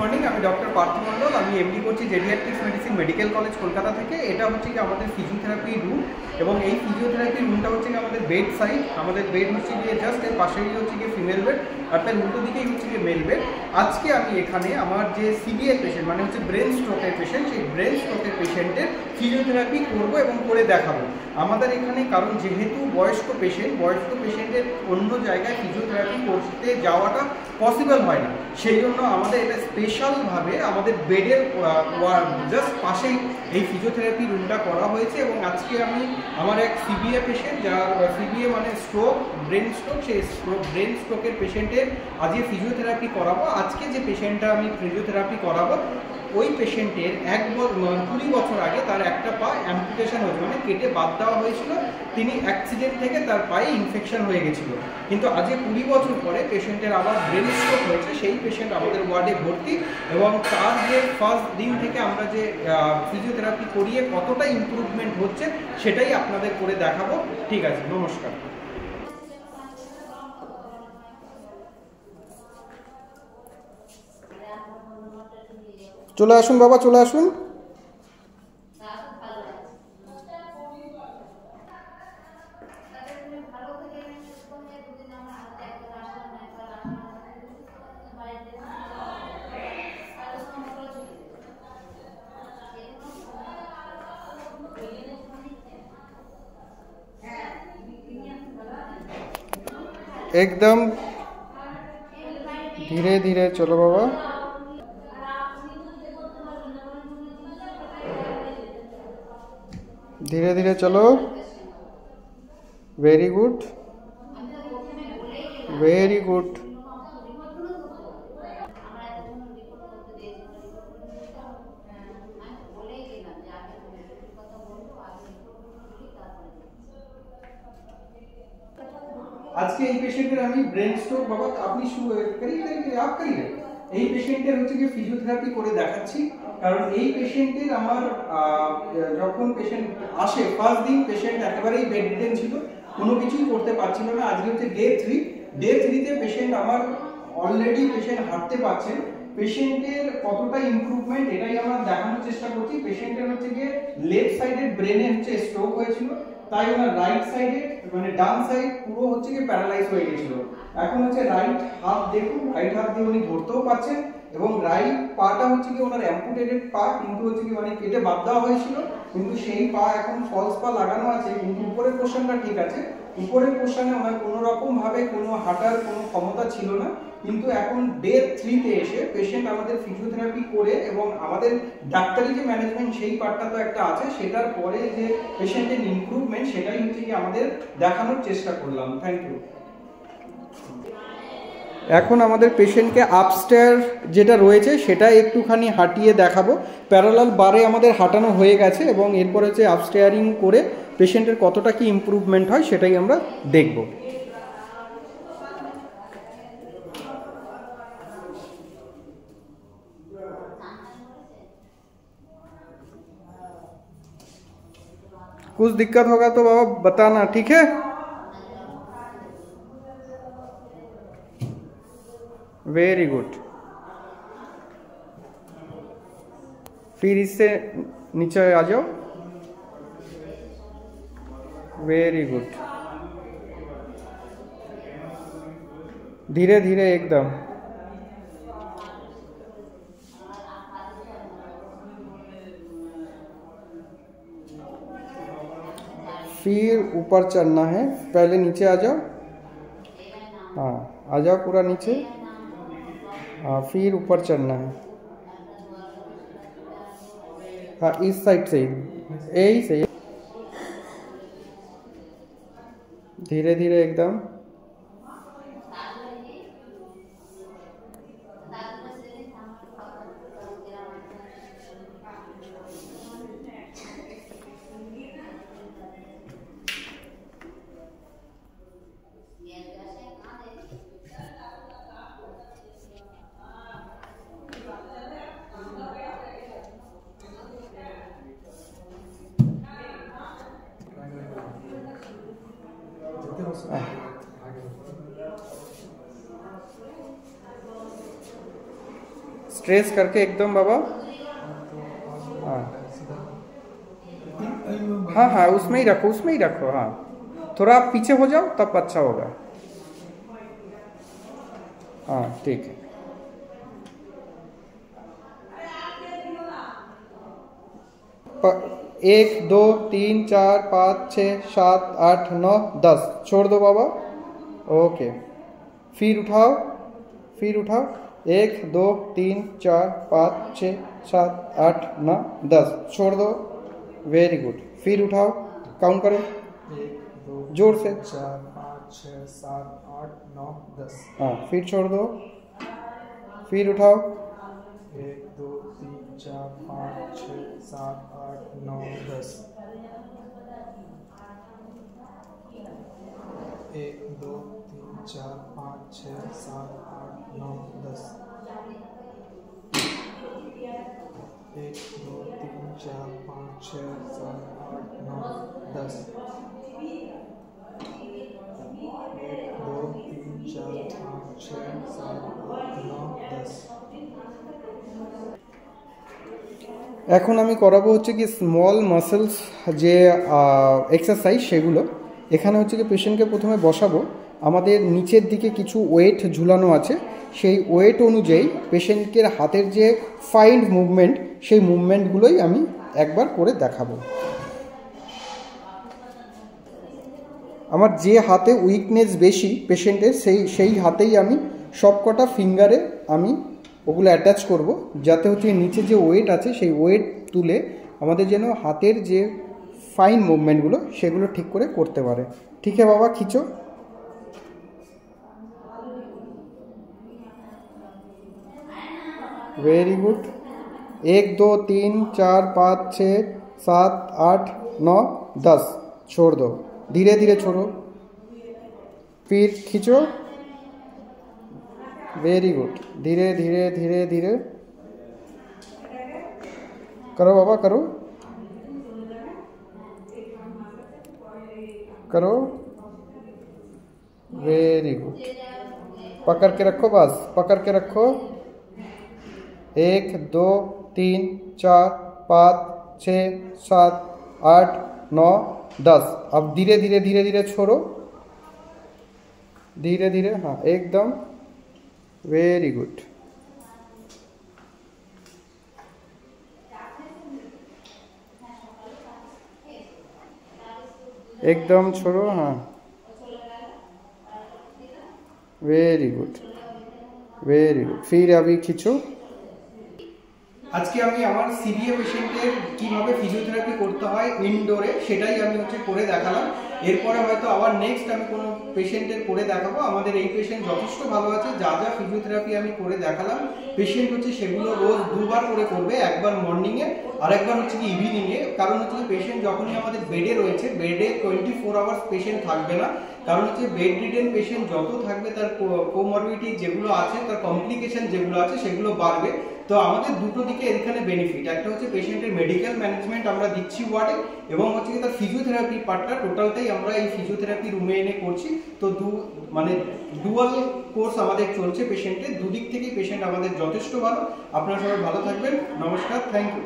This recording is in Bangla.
মর্নিং, আমি ডক্টর পার্থ মণ্ডল। আমি এমডি করছি geriatrics medicine medical college Kolkata থেকে। এটা হচ্ছে কি আমাদের ফিজিওথেরাপি রুম, এবং এই ফিজিওথেরাপি রুমটা হচ্ছে কি আমাদের বেড সাইড। আমাদের বেড হচ্ছে গিয়ে জাস্ট এর পাশেই হচ্ছে গিয়ে ফিমেল বেড, আর তার উল্টো দিকেই হচ্ছে গিয়ে মেল বেড। আজকে আমি এখানে আমার যে সিবিএ পেশেন্ট মানে হচ্ছে ব্রেন স্ট্রোকের পেশেন্ট, সেই ব্রেন স্ট্রোকের পেশেন্টের ফিজিওথেরাপি করব এবং করে দেখাবো আমাদের এখানে। কারণ যেহেতু বয়স্ক পেশেন্টের অন্য জায়গায় ফিজিওথেরাপি করতে যাওয়াটা পসিবল হয় না, সেই জন্য আমাদের এটা স্পেশালভাবে আমাদের বেডের জাস্ট পাশেই এই ফিজিওথেরাপি রুমটা করা হয়েছে। এবং আজকে আমি আমার এক সিবিএ পেশেন্ট, যার সিবিএ মানে স্ট্রোক, ব্রেন স্ট্রোক, সেই ব্রেন স্ট্রোকের পেশেন্টের আজকে ফিজিওথেরাপি করাবো। আজকে যে পেশেন্টটা আমি ফিজিওথেরাপি করাবো, ওই পেশেন্টের 20 বছর আগে তার একটা পা অ্যাম্পুটেশন হয়েছে, মানে কেটে বাদ দেওয়া হয়েছিল। তিনি অ্যাক্সিডেন্ট থেকে তার পায়ে ইনফেকশন হয়ে গেছিল, কিন্তু আজকে 20 বছর পরে পেশেন্টের আবার ব্রেন স্ট্রোক হয়েছে। সেই পেশেন্ট আমাদের ওয়ার্ডে ভর্তি, এবং তার যে ফার্স্ট দিন থেকে আমরা যে ফিজিওথেরাপি করিয়ে কতটা ইমপ্রুভমেন্ট হচ্ছে সেটাই আপনাদের করে দেখাবো। ঠিক আছে, নমস্কার। চলে আসুন বাবা, চলে আসুন। एकदम धीरे धीरे चलो बाबा। धीरे धीरे चलो। Very good, very good. আজকে এই পেশেন্টের আমি ব্রেন স্ট্রোক, বাবা আপনি आप करिए, এই পেশেন্টের হচ্ছে কি ফিজিওথেরাপি করে দেখাচ্ছি। কারণ এই পেশেন্টের আমার যখন পেশেন্ট আসে ফার্স্ট দিন পেশেন্ট একেবারেই বেড রিডেন ছিল, কোনো কিছুই করতে পারছিল না। আজকে হচ্ছে ডে 3তে পেশেন্ট আমার অলরেডি পেশেন্ট হাঁটতে পারছেন। পেশেন্টের কতটা ইমপ্রুভমেন্ট এটাই আমরা দেখানোর চেষ্টা করছি। পেশেন্টের হচ্ছে গিয়ে লেফট সাইডের ব্রেনে হচ্ছে স্ট্রোক হয়েছিল, তাই ওনার রাইট সাইডে মানে ডান সাইড পুরো হচ্ছে গিয়ে প্যারালাইজ হয়ে গেছিল। এখন হচ্ছে রাইট হাত দেখুন, রাইট হাত দিয়ে উনি ধরতেও পারছেন, এবং রাইট পাটা হচ্ছে কি ওনার অ্যাম্পুটেটেড পা, কিন্তু হচ্ছে কি মানে কেটে বাদ দেওয়া হয়েছিল, কিন্তু সেই পা এখন ফলস পা লাগানো আছে, কিন্তু উপরের পোর্শনটা ঠিক আছে। উপরের পোর্শনে ওনার কোনো রকম ভাবে কোনো হাঁটার কোনো ক্ষমতা ছিল না, কিন্তু এখন ডে 3তে এসে পেশেন্ট আমাদের ফিজিওথেরাপি করে, এবং আমাদের ডাক্তারি যে ম্যানেজমেন্ট সেই পার্টটা তো একটা আছে, সেটার পরে যে পেশেন্টের ইমপ্রুভমেন্ট সেটাই হচ্ছে কি আমাদের দেখানোর চেষ্টা করলাম। Thank you. এখন আমাদের পেশেন্টকে আপস্টেয়ার যেটা রয়েছে সেটা একটুখানি হাঁটিয়ে দেখাবো। প্যারালাল বারে আমাদের হাঁটানো হয়ে গেছে, এবং এরপর হচ্ছে আপস্টেয়ারিং করে পেশেন্টের কতটা কি ইমপ্রুভমেন্ট হয় সেটাই আমরা দেখব। कुछ दिक्कत होगा तो बाबा बताना, ठीक है? Very good. फिर इससे नीचे आ जाओ। Very good. धीरे धीरे एकदम। फिर ऊपर चढ़ना है, पहले नीचे आ जाओ। हाँ, आ जाओ पूरा नीचे। हाँ, फिर ऊपर चढ़ना है। हाँ, इस साइड से यही से धीरे धीरे एकदम। स्ट्रेस करके एकदम बाबा। हाँ हाँ हाँ, उसमें ही रखो, उसमें ही रखो। हाँ, थोड़ा आप पीछे हो जाओ तब अच्छा होगा। हाँ ठीक है। एक दो तीन चार पाँच 6 7 8 9 10, छोड़ दो बाबा। ओके, फिर उठाओ, फिर उठाओ। 1 2 3 4 5 6 7 8 9 10, छोड़ दो। वेरी गुड, फिर उठाओ, काउंट करो 1 2 जोर से। 4 5 6 7 8 9 10। हाँ, फिर छोड़ दो, फिर उठाओ 1 2 3 4 5 6 7 8 9 10। 1 2 3 4 5 6 7 8 9 10। 1 2 3 4 5 6 7 8 9 10। 1 2 3 4 5 6 7 8 9 10। এখন আমি করাবো হচ্ছে কি স্মল মাসেলস যে এক্সারসাইজ সেগুলো। এখানে হচ্ছে কি পেশেন্টকে প্রথমে বসাবো, আমাদের নিচের দিকে কিছু ওয়েট ঝুলানো আছে, সেই ওয়েট অনুযায়ী পেশেন্টকে হাতের যে ফাইন মুভমেন্ট সেই মুভমেন্টগুলোই আমি একবার করে দেখাবো। আমার যে হাতে উইকনেস বেশি পেশেন্টের সেই হাতেই আমি সবকটা ফিঙ্গারে আমি ওগুলো অ্যাটাচ করব, যাতে হচ্ছে নিচে যে ওয়েট আছে সেই ওয়েট তুলে আমাদের যেন হাতের যে ফাইন মুভমেন্টগুলো সেগুলো ঠিক করে করতে পারে। ঠিক আছে বাবা, খিচো। Very good. 1 2 3 4 5 6 7 8 9 10, छोड़ दो, धीरे धीरे छोड़ो, फिर खींचो। वेरी गुड, धीरे धीरे धीरे धीरे करो बाबा, करो करो। वेरी गुड, पकड़ के रखो, बस पकड़ के रखो। 1 2 3 4 5 6 7 8 9 10। अब धीरे धीरे धीरे धीरे छोड़ो, धीरे धीरे। हाँ एकदम, वेरी गुड। एकदम छोड़ो। हाँ वेरी गुड, वेरी गुड। फिर अभी खींचो। আজকে আমি আমার সিভিএ পেশেন্টের কীভাবে ফিজিওথেরাপি করতে হয় ইনডোরে সেটাই আমি হচ্ছে করে দেখালাম। এরপরে হয়তো আবার নেক্সট আমি কোনো পেশেন্টের করে দেখাবো। আমাদের এই পেশেন্ট যথেষ্ট ভালো আছে, যা যা ফিজিওথেরাপি আমি করে দেখালাম পেশেন্ট হচ্ছে সেগুলো রোজ দুবার করে করবে, একবার মর্নিংয়ে আর একবার হচ্ছে কি ইভিনিংয়ে। কারণ হচ্ছে পেশেন্ট যখনই আমাদের বেডে রয়েছে, বেডে 24 আওয়ার্স পেশেন্ট থাকবে না, কারণ হচ্ছে বেড রিডেন পেশেন্ট যত থাকবে তার কোমরবিডিটি যেগুলো আছে, তার কমপ্লিকেশন যেগুলো আছে সেগুলো বাড়বে। তো আমাদের দুটো দিকে এখানে বেনিফিট, একটা হচ্ছে পেশেন্টের মেডিকেল ম্যানেজমেন্ট আমরা দিচ্ছি ওয়ার্ডে, এবং হচ্ছে কি তার ফিজিওথেরাপি পার্টটা টোটালটাই আমরা এই ফিজিওথেরাপি রুমে এনে করছি। তো মানে ডুয়াল কোর্স আমাদের চলছে পেশেন্টের, দুদিক থেকেই পেশেন্ট আমাদের যথেষ্ট ভালো। আপনারা সবাই ভালো থাকবেন, নমস্কার, থ্যাংক ইউ।